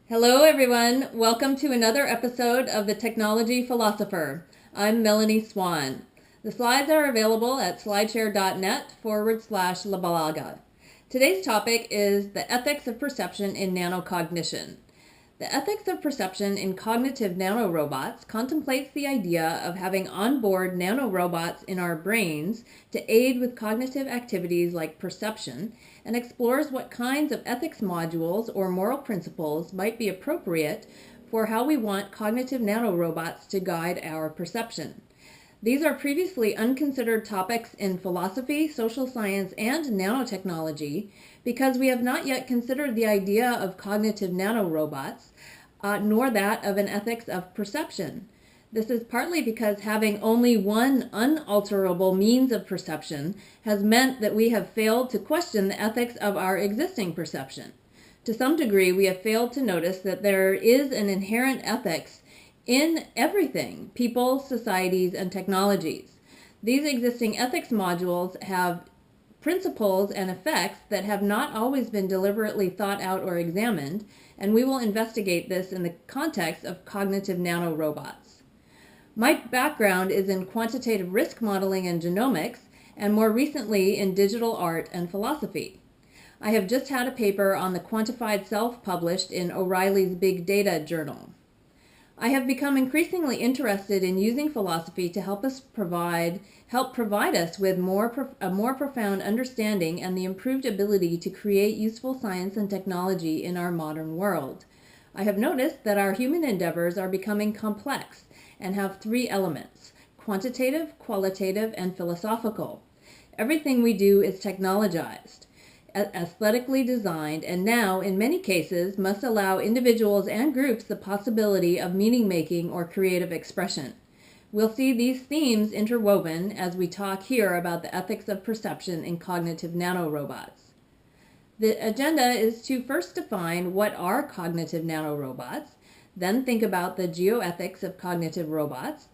Hello, everyone. Welcome to another episode of The Technology Philosopher. I'm Melanie Swan. The slides are available at slideshare.net/labalaga. Today's topic is the ethics of perception in nanocognition. The ethics of perception in cognitive nanorobots contemplates the idea of having onboard nanorobots in our brains to aid with cognitive activities like perception, and explores what kinds of ethics modules or moral principles might be appropriate for how we want cognitive nanorobots to guide our perception. These are previously unconsidered topics in philosophy, social science, and nanotechnology because we have not yet considered the idea of cognitive nanorobots, nor that of an ethics of perception. This is partly because having only one unalterable means of perception has meant that we have failed to question the ethics of our existing perception. To some degree, we have failed to notice that there is an inherent ethics in everything, people, societies, and technologies. These existing ethics modules have principles and effects that have not always been deliberately thought out or examined, and we will investigate this in the context of cognitive nanorobots. My background is in quantitative risk modeling and genomics, and more recently in digital art and philosophy. I have just had a paper on the quantified self published in O'Reilly's Big Data Journal. I have become increasingly interested in using philosophy to help provide us with a more profound understanding and the improved ability to create useful science and technology in our modern world. I have noticed that our human endeavors are becoming complex and have three elements: quantitative, qualitative, and philosophical. Everything we do is technologized, aesthetically designed, and now, in many cases, must allow individuals and groups the possibility of meaning-making or creative expression. We'll see these themes interwoven as we talk here about the ethics of perception in cognitive nanorobots. The agenda is to first define what are cognitive nanorobots, then think about the geoethics of cognitive robots,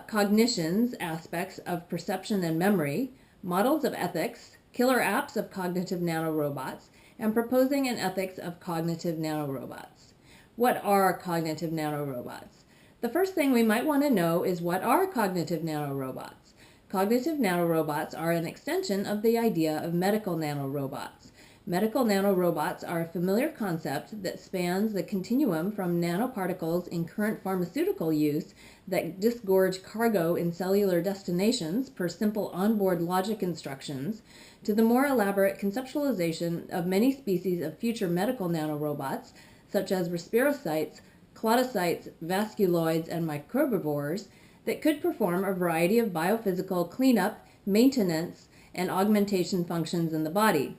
cognition's aspects of perception and memory, models of ethics, killer apps of cognitive nanorobots, and proposing an ethics of cognitive nanorobots. What are cognitive nanorobots? The first thing we might want to know is, what are cognitive nanorobots? Cognitive nanorobots are an extension of the idea of medical nanorobots. Medical nanorobots are a familiar concept that spans the continuum from nanoparticles in current pharmaceutical use that disgorge cargo in cellular destinations per simple onboard logic instructions, to the more elaborate conceptualization of many species of future medical nanorobots, such as respirocytes, cladocytes, vasculoids, and microherbivores, that could perform a variety of biophysical cleanup, maintenance, and augmentation functions in the body.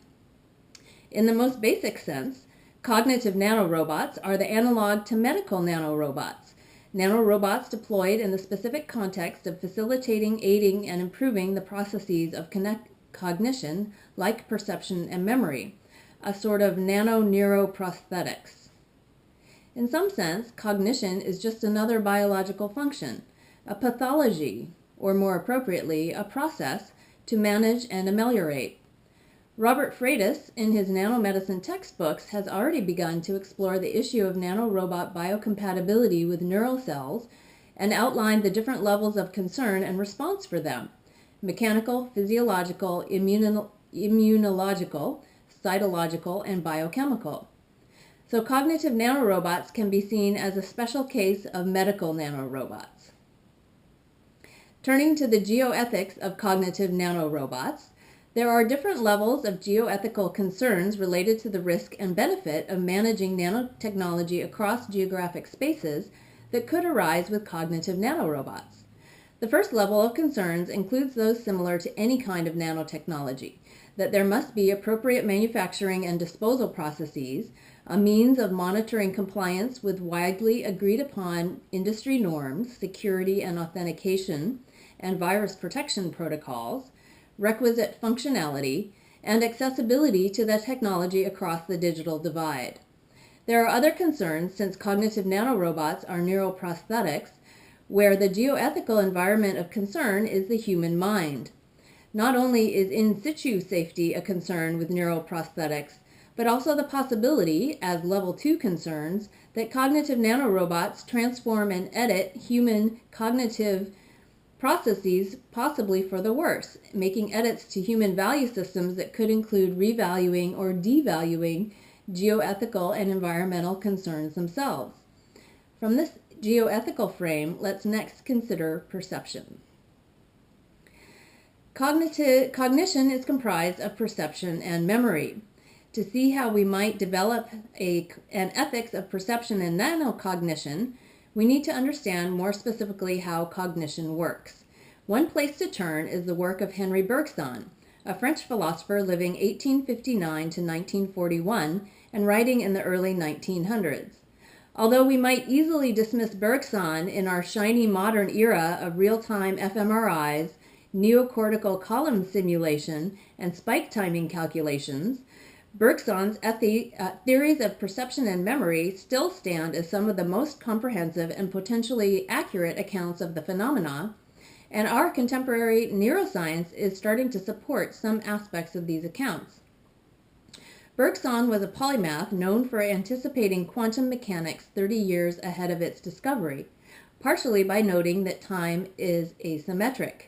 In the most basic sense, cognitive nanorobots are the analog to medical nanorobots. Nanorobots deployed in the specific context of facilitating, aiding, and improving the processes of cognition, like perception and memory, a sort of nano-neuroprosthetics. In some sense, cognition is just another biological function, a pathology, or more appropriately, a process to manage and ameliorate. Robert Freitas, in his nanomedicine textbooks, has already begun to explore the issue of nanorobot biocompatibility with neural cells and outlined the different levels of concern and response for them: mechanical, physiological, immunological, cytological, and biochemical. So cognitive nanorobots can be seen as a special case of medical nanorobots. Turning to the geoethics of cognitive nanorobots, there are different levels of geoethical concerns related to the risk and benefit of managing nanotechnology across geographic spaces that could arise with cognitive nanorobots. The first level of concerns includes those similar to any kind of nanotechnology: that there must be appropriate manufacturing and disposal processes, a means of monitoring compliance with widely agreed upon industry norms, security and authentication, and virus protection protocols, requisite functionality, and accessibility to the technology across the digital divide. There are other concerns, since cognitive nanorobots are neuroprosthetics, where the geoethical environment of concern is the human mind. Not only is in situ safety a concern with neuroprosthetics, but also the possibility, as level 2 concerns, that cognitive nanorobots transform and edit human cognitive processes, possibly for the worse, making edits to human value systems that could include revaluing or devaluing geoethical and environmental concerns themselves. From this geoethical frame, let's next consider perception. Cognition is comprised of perception and memory. To see how we might develop an ethics of perception and nanocognition, we need to understand more specifically how cognition works. One place to turn is the work of Henri Bergson, a French philosopher living 1859 to 1941 and writing in the early 1900s. Although we might easily dismiss Bergson in our shiny modern era of real-time fMRIs, neocortical column simulation, and spike timing calculations, Bergson's theories of perception and memory still stand as some of the most comprehensive and potentially accurate accounts of the phenomena, and our contemporary neuroscience is starting to support some aspects of these accounts. Bergson was a polymath known for anticipating quantum mechanics 30 years ahead of its discovery, partially by noting that time is asymmetric.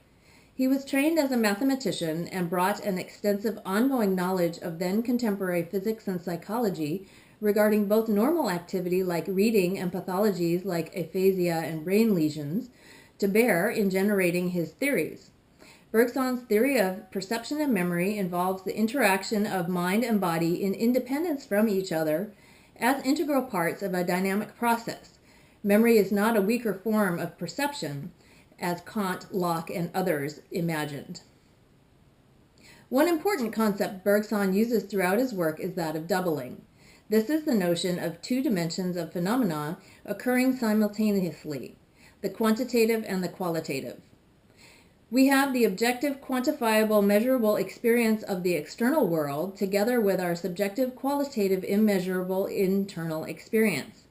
He was trained as a mathematician and brought an extensive ongoing knowledge of then contemporary physics and psychology regarding both normal activity like reading and pathologies like aphasia and brain lesions to bear in generating his theories. Bergson's theory of perception and memory involves the interaction of mind and body in independence from each other as integral parts of a dynamic process. Memory is not a weaker form of perception, as Kant, Locke, and others imagined. One important concept Bergson uses throughout his work is that of doubling. This is the notion of two dimensions of phenomena occurring simultaneously, the quantitative and the qualitative. We have the objective, quantifiable, measurable experience of the external world together with our subjective, qualitative, immeasurable internal experience.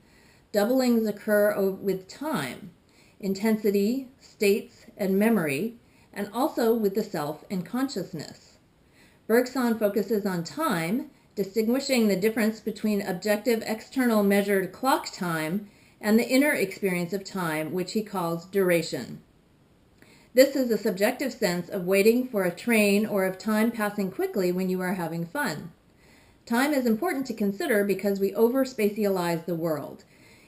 Doublings occur with time, intensity, states, and memory, and also with the self and consciousness. Bergson focuses on time, distinguishing the difference between objective, external measured clock time and the inner experience of time, which he calls duration. This is a subjective sense of waiting for a train or of time passing quickly when you are having fun. Time is important to consider because we over-spatialize the world.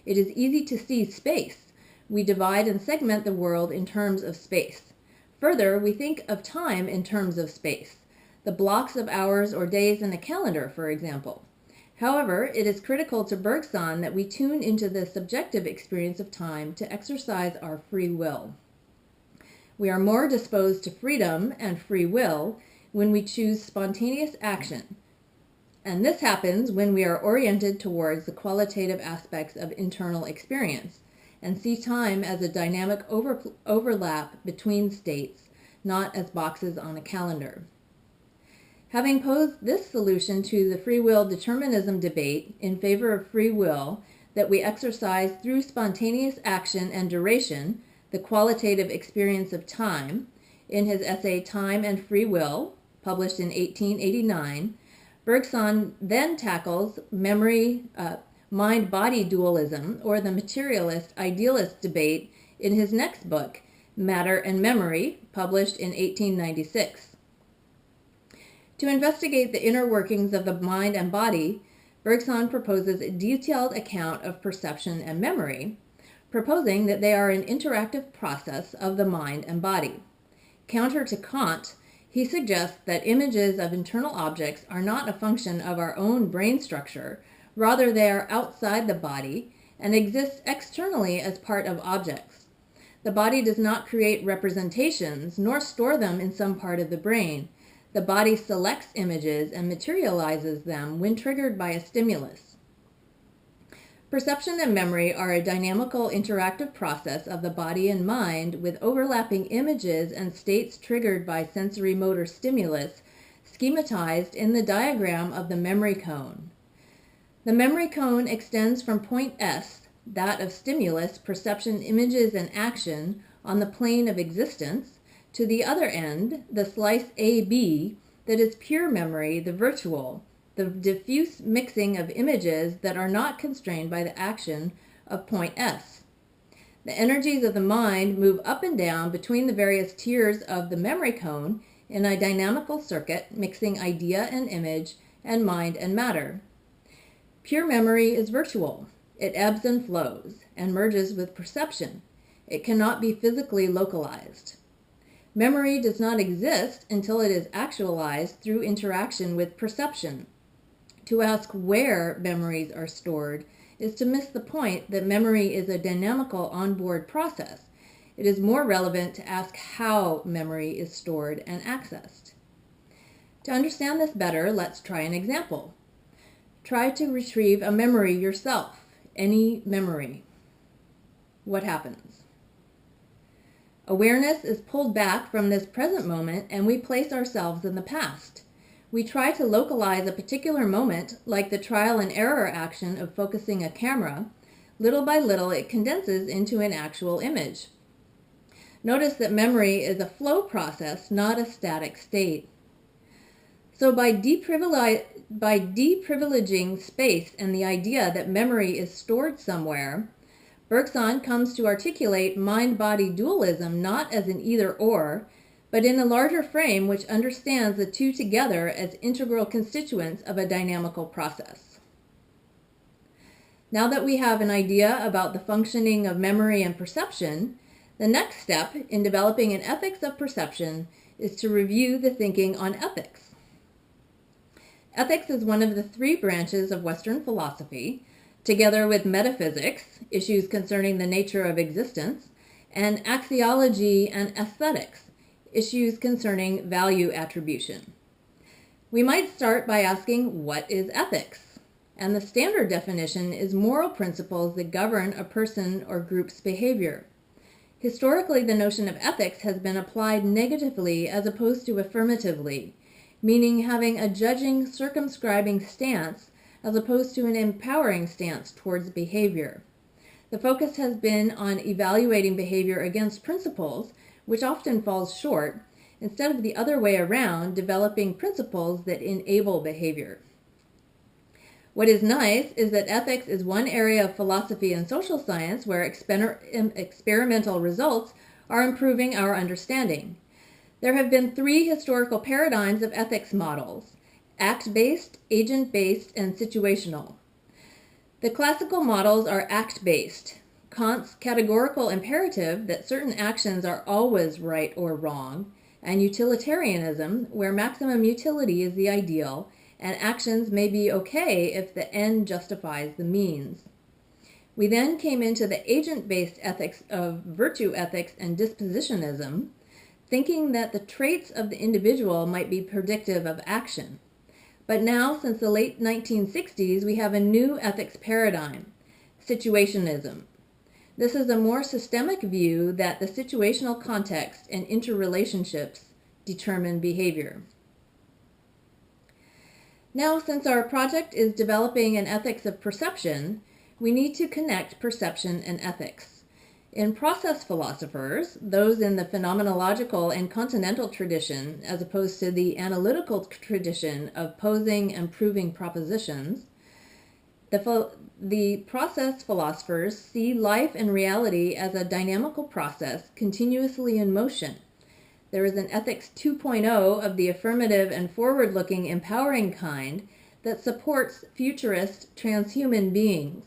It is easy to see space. We divide and segment the world in terms of space. Further, we think of time in terms of space, the blocks of hours or days in a calendar, for example. However, it is critical to Bergson that we tune into the subjective experience of time to exercise our free will. We are more disposed to freedom and free will when we choose spontaneous action, and this happens when we are oriented towards the qualitative aspects of internal experience and see time as a dynamic overlap between states, not as boxes on a calendar. Having posed this solution to the free will determinism debate in favor of free will that we exercise through spontaneous action and duration, the qualitative experience of time, in his essay Time and Free Will, published in 1889, Bergson then tackles memory, mind-body dualism, or the materialist-idealist debate in his next book, Matter and Memory, published in 1896. To investigate the inner workings of the mind and body, Bergson proposes a detailed account of perception and memory, proposing that they are an interactive process of the mind and body. Counter to Kant, he suggests that images of internal objects are not a function of our own brain structure. Rather, they are outside the body and exist externally as part of objects. The body does not create representations nor store them in some part of the brain. The body selects images and materializes them when triggered by a stimulus. Perception and memory are a dynamical interactive process of the body and mind with overlapping images and states triggered by sensory motor stimulus schematized in the diagram of the memory cone. The memory cone extends from point S, that of stimulus, perception, images, and action, on the plane of existence, to the other end, the slice AB, that is pure memory, the virtual, the diffuse mixing of images that are not constrained by the action of point S. The energies of the mind move up and down between the various tiers of the memory cone in a dynamical circuit mixing idea and image and mind and matter. Pure memory is virtual. It ebbs and flows and merges with perception. It cannot be physically localized. Memory does not exist until it is actualized through interaction with perception. To ask where memories are stored is to miss the point that memory is a dynamical onboard process. It is more relevant to ask how memory is stored and accessed. To understand this better, let's try an example. Try to retrieve a memory yourself, any memory. What happens? Awareness is pulled back from this present moment and we place ourselves in the past. We try to localize a particular moment, like the trial and error action of focusing a camera. Little by little, it condenses into an actual image. Notice that memory is a flow process, not a static state. So by deprivileging space and the idea that memory is stored somewhere, Bergson comes to articulate mind-body dualism not as an either-or, but in a larger frame which understands the two together as integral constituents of a dynamical process. Now that we have an idea about the functioning of memory and perception, the next step in developing an ethics of perception is to review the thinking on ethics. Ethics is one of the three branches of Western philosophy, together with metaphysics, issues concerning the nature of existence, and axiology and aesthetics, issues concerning value attribution. We might start by asking, what is ethics? And the standard definition is moral principles that govern a person or group's behavior. Historically, the notion of ethics has been applied negatively as opposed to affirmatively, meaning having a judging, circumscribing stance as opposed to an empowering stance towards behavior. The focus has been on evaluating behavior against principles, which often falls short, instead of the other way around, developing principles that enable behavior. What is nice is that ethics is one area of philosophy and social science where experimental results are improving our understanding. There have been three historical paradigms of ethics models: act-based, agent-based, and situational. The classical models are act-based. Kant's categorical imperative that certain actions are always right or wrong, and utilitarianism, where maximum utility is the ideal, and actions may be okay if the end justifies the means. We then came into the agent-based ethics of virtue ethics and dispositionism, thinking that the traits of the individual might be predictive of action. But now, since the late 1960s, we have a new ethics paradigm, situationism. This is a more systemic view that the situational context and interrelationships determine behavior. Now, since our project is developing an ethics of perception, we need to connect perception and ethics. In process philosophers, those in the phenomenological and continental tradition, as opposed to the analytical tradition of posing and proving propositions, the process philosophers see life and reality as a dynamical process continuously in motion. There is an ethics 2.0 of the affirmative and forward-looking empowering kind that supports futurist transhuman beings.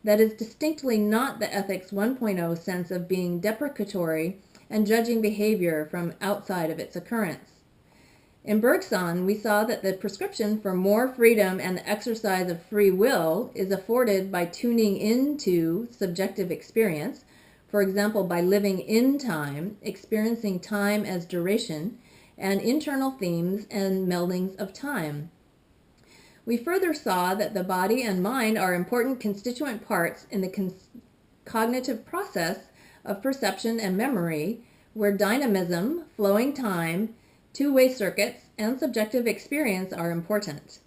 That is distinctly not the ethics 1.0 sense of being deprecatory and judging behavior from outside of its occurrence. In Bergson, we saw that the prescription for more freedom and the exercise of free will is afforded by tuning into subjective experience, for example, by living in time, experiencing time as duration, and internal themes and meldings of time. We further saw that the body and mind are important constituent parts in the cognitive process of perception and memory, where dynamism, flowing time, two-way circuits, and subjective experience are important.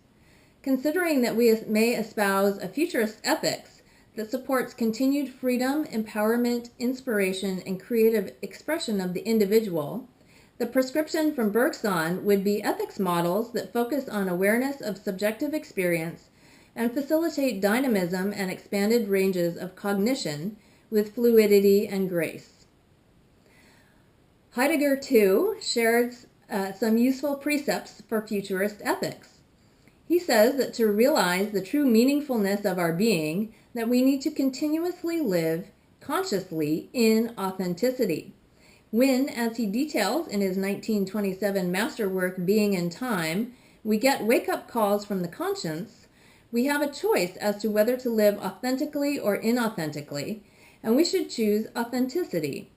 Considering that we may espouse a futurist ethics that supports continued freedom, empowerment, inspiration, and creative expression of the individual, The prescription from Bergson would be ethics models that focus on awareness of subjective experience and facilitate dynamism and expanded ranges of cognition with fluidity and grace. Heidegger, too, shares some useful precepts for futurist ethics. He says that to realize the true meaningfulness of our being, that we need to continuously live consciously in authenticity. When, as he details in his 1927 masterwork Being and Time, we get wake-up calls from the conscience, we have a choice as to whether to live authentically or inauthentically, and we should choose authenticity.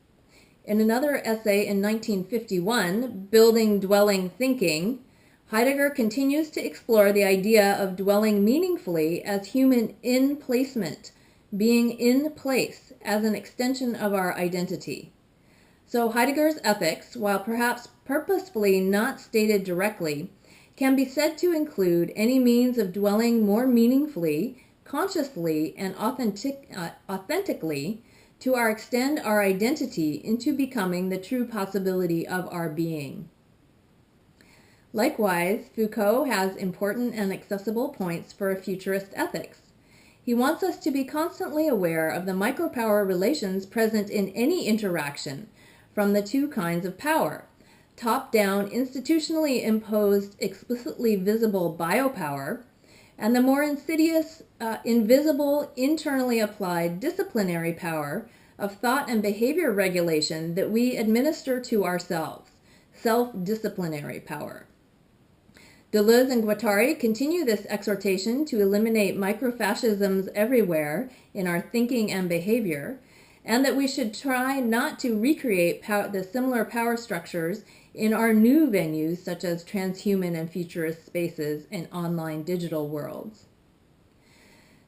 In another essay in 1951, Building Dwelling Thinking, Heidegger continues to explore the idea of dwelling meaningfully as human in-placement, being in place as an extension of our identity. So Heidegger's ethics, while perhaps purposefully not stated directly, can be said to include any means of dwelling more meaningfully, consciously, and authentically to extend our identity into becoming the true possibility of our being. Likewise, Foucault has important and accessible points for a futurist ethics. He wants us to be constantly aware of the micropower relations present in any interaction from the two kinds of power: top-down, institutionally imposed, explicitly visible biopower, and the more insidious, invisible, internally applied disciplinary power of thought and behavior regulation that we administer to ourselves, self-disciplinary power. Deleuze and Guattari continue this exhortation to eliminate microfascisms everywhere in our thinking and behavior, and that we should try not to recreate the similar power structures in our new venues such as transhuman and futurist spaces and online digital worlds.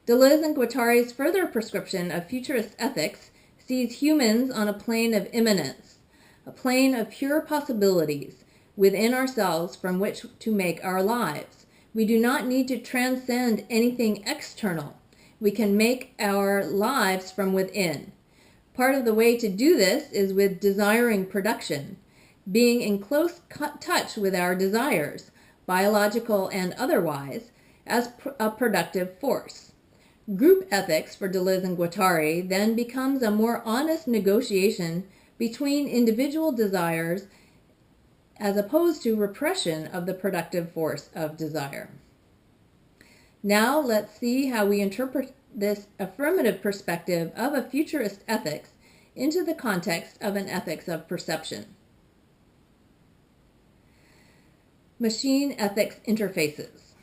Deleuze and Guattari's further prescription of futurist ethics sees humans on a plane of immanence, a plane of pure possibilities within ourselves from which to make our lives. We do not need to transcend anything external. We can make our lives from within. Part of the way to do this is with desiring production, being in close touch with our desires, biological and otherwise, as a productive force. Group ethics for Deleuze and Guattari then becomes a more honest negotiation between individual desires as opposed to repression of the productive force of desire. Now let's see how we interpret this affirmative perspective of a futurist ethics into the context of an ethics of perception. Machine ethics interfaces.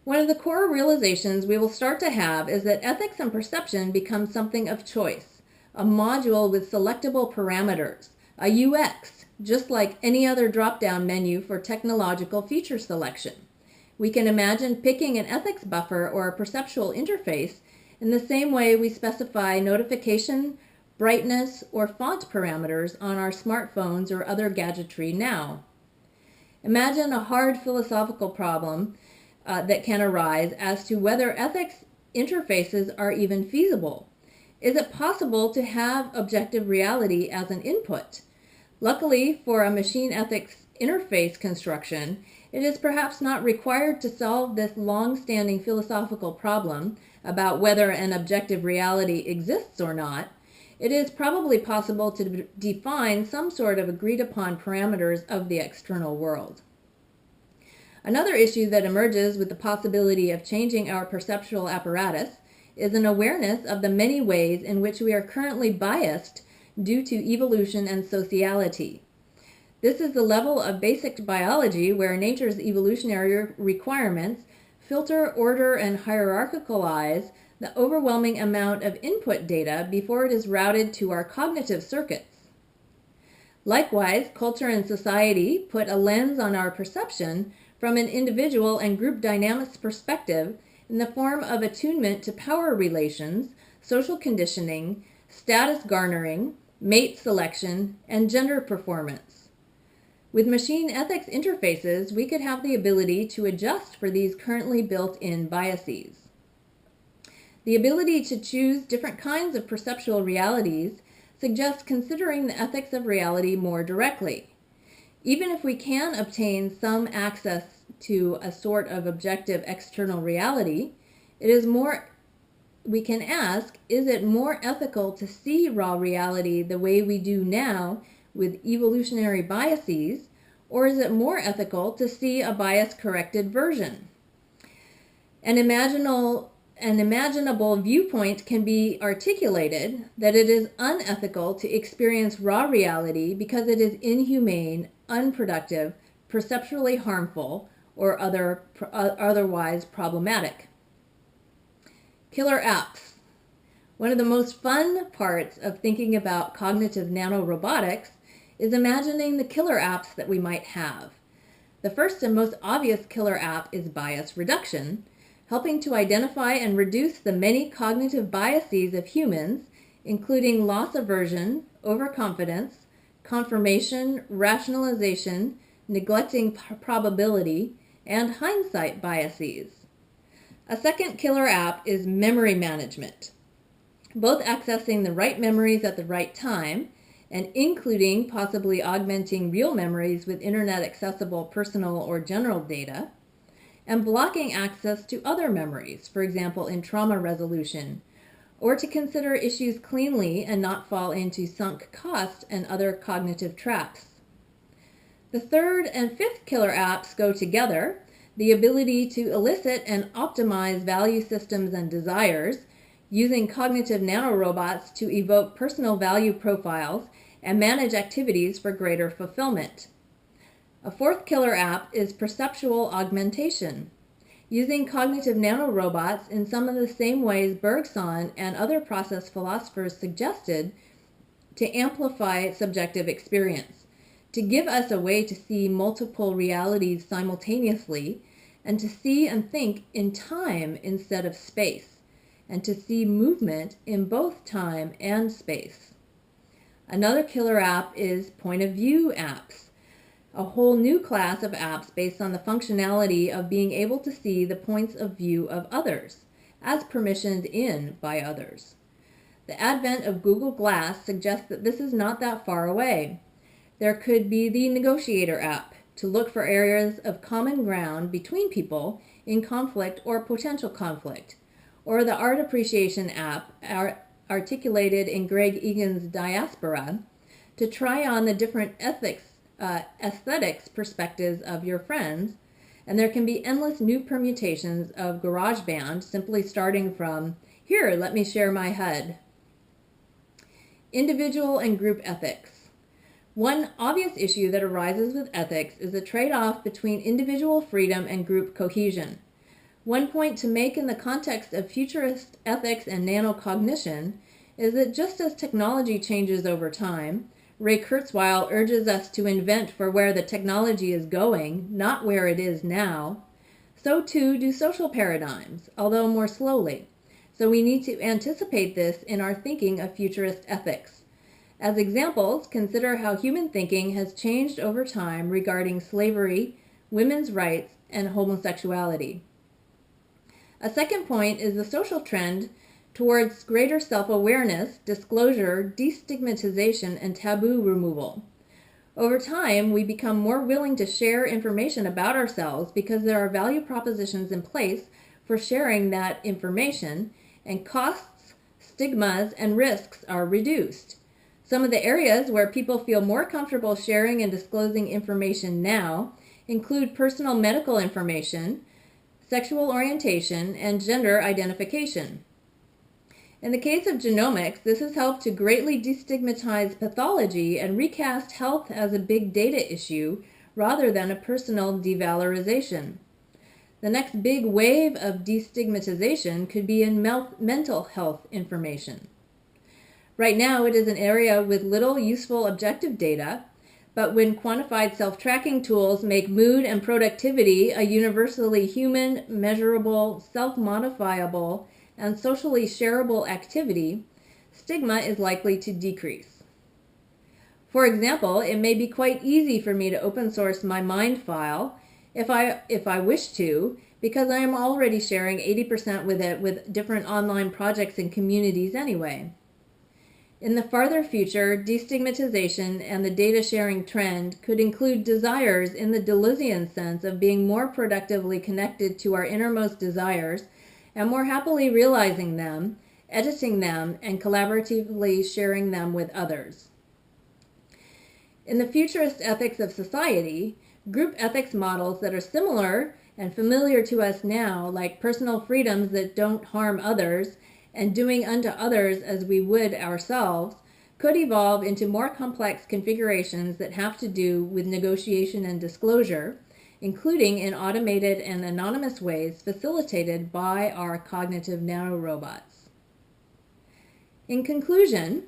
One of the core realizations we will start to have is that ethics and perception become something of choice, a module with selectable parameters, a UX, just like any other drop-down menu for technological feature selection. We can imagine picking an ethics buffer or a perceptual interface in the same way we specify notification, brightness, or font parameters on our smartphones or other gadgetry now. Imagine a hard philosophical problem that can arise as to whether ethics interfaces are even feasible. Is it possible to have objective reality as an input? Luckily for a machine ethics interface construction, it is perhaps not required to solve this long-standing philosophical problem about whether an objective reality exists or not. It is probably possible to define some sort of agreed-upon parameters of the external world. Another issue that emerges with the possibility of changing our perceptual apparatus is an awareness of the many ways in which we are currently biased due to evolution and sociality. This is the level of basic biology where nature's evolutionary requirements filter, order, and hierarchicalize the overwhelming amount of input data before it is routed to our cognitive circuits. Likewise, culture and society put a lens on our perception from an individual and group dynamics perspective in the form of attunement to power relations, social conditioning, status garnering, mate selection, and gender performance. With machine ethics interfaces, we could have the ability to adjust for these currently built-in biases. The ability to choose different kinds of perceptual realities suggests considering the ethics of reality more directly. Even if we can obtain some access to a sort of objective external reality, we can ask, is it more ethical to see raw reality the way we do now with evolutionary biases, or is it more ethical to see a bias-corrected version? An imaginable viewpoint can be articulated that it is unethical to experience raw reality because it is inhumane, unproductive, perceptually harmful, or otherwise problematic. Killer apps. One of the most fun parts of thinking about cognitive nanorobotics is imagining the killer apps that we might have. The first and most obvious killer app is bias reduction, helping to identify and reduce the many cognitive biases of humans, including loss aversion, overconfidence, confirmation, rationalization, neglecting probability, and hindsight biases. A second killer app is memory management, both accessing the right memories at the right time and including possibly augmenting real memories with internet-accessible personal or general data, and blocking access to other memories, for example, in trauma resolution, or to consider issues cleanly and not fall into sunk cost and other cognitive traps. The third and fifth killer apps go together: the ability to elicit and optimize value systems and desires, using cognitive nanorobots to evoke personal value profiles and manage activities for greater fulfillment. A fourth killer app is perceptual augmentation, using cognitive nanorobots in some of the same ways Bergson and other process philosophers suggested to amplify subjective experience, to give us a way to see multiple realities simultaneously, and to see and think in time instead of space, and to see movement in both time and space. Another killer app is point of view apps, a whole new class of apps based on the functionality of being able to see the points of view of others, as permissioned in by others. The advent of Google Glass suggests that this is not that far away. There could be the Negotiator app, to look for areas of common ground between people in conflict or potential conflict, or the Art Appreciation app, articulated in Greg Egan's Diaspora, to try on the different aesthetics perspectives of your friends, and there can be endless new permutations of GarageBand, simply starting from, here, let me share my HUD. Individual and group ethics. One obvious issue that arises with ethics is the trade-off between individual freedom and group cohesion. One point to make in the context of futurist ethics and nanocognition is that just as technology changes over time, Ray Kurzweil urges us to invent for where the technology is going, not where it is now, so too do social paradigms, although more slowly. So we need to anticipate this in our thinking of futurist ethics. As examples, consider how human thinking has changed over time regarding slavery, women's rights, and homosexuality. A second point is the social trend towards greater self-awareness, disclosure, destigmatization, and taboo removal. Over time, we become more willing to share information about ourselves because there are value propositions in place for sharing that information, and costs, stigmas, and risks are reduced. Some of the areas where people feel more comfortable sharing and disclosing information now include personal medical information, sexual orientation, and gender identification. In the case of genomics, this has helped to greatly destigmatize pathology and recast health as a big data issue rather than a personal devalorization. The next big wave of destigmatization could be in mental health information. Right now, it is an area with little useful objective data, but when quantified self-tracking tools make mood and productivity a universally human, measurable, self-modifiable, and socially shareable activity, stigma is likely to decrease. For example, it may be quite easy for me to open source my Mind file if I wish to, because I am already sharing 80% with it with different online projects and communities anyway. In the farther future, destigmatization and the data sharing trend could include desires in the Deleuzian sense of being more productively connected to our innermost desires and more happily realizing them, editing them, and collaboratively sharing them with others. In the futurist ethics of society, group ethics models that are similar and familiar to us now, like personal freedoms that don't harm others and doing unto others as we would ourselves, could evolve into more complex configurations that have to do with negotiation and disclosure, including in automated and anonymous ways facilitated by our cognitive nanorobots. In conclusion,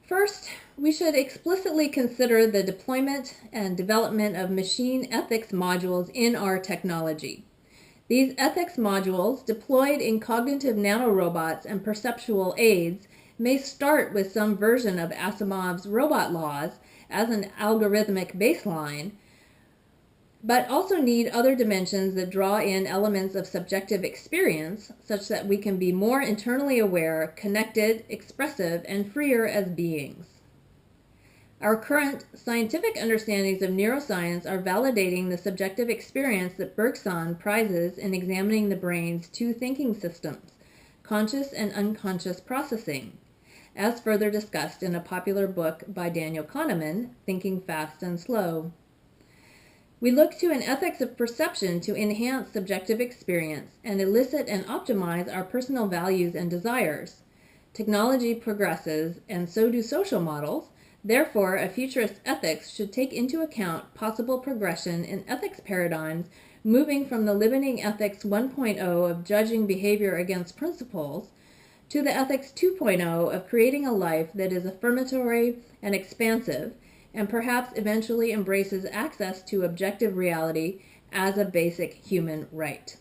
first, we should explicitly consider the deployment and development of machine ethics modules in our technology. These ethics modules, deployed in cognitive nanorobots and perceptual aids, may start with some version of Asimov's robot laws as an algorithmic baseline, but also need other dimensions that draw in elements of subjective experience such that we can be more internally aware, connected, expressive, and freer as beings. Our current scientific understandings of neuroscience are validating the subjective experience that Bergson prizes in examining the brain's two thinking systems, conscious and unconscious processing, as further discussed in a popular book by Daniel Kahneman, Thinking Fast and Slow. We look to an ethics of perception to enhance subjective experience and elicit and optimize our personal values and desires. Technology progresses, and so do social models. Therefore, a futurist ethics should take into account possible progression in ethics paradigms, moving from the limiting ethics 1.0 of judging behavior against principles to the ethics 2.0 of creating a life that is affirmatory and expansive, and perhaps eventually embraces access to objective reality as a basic human right.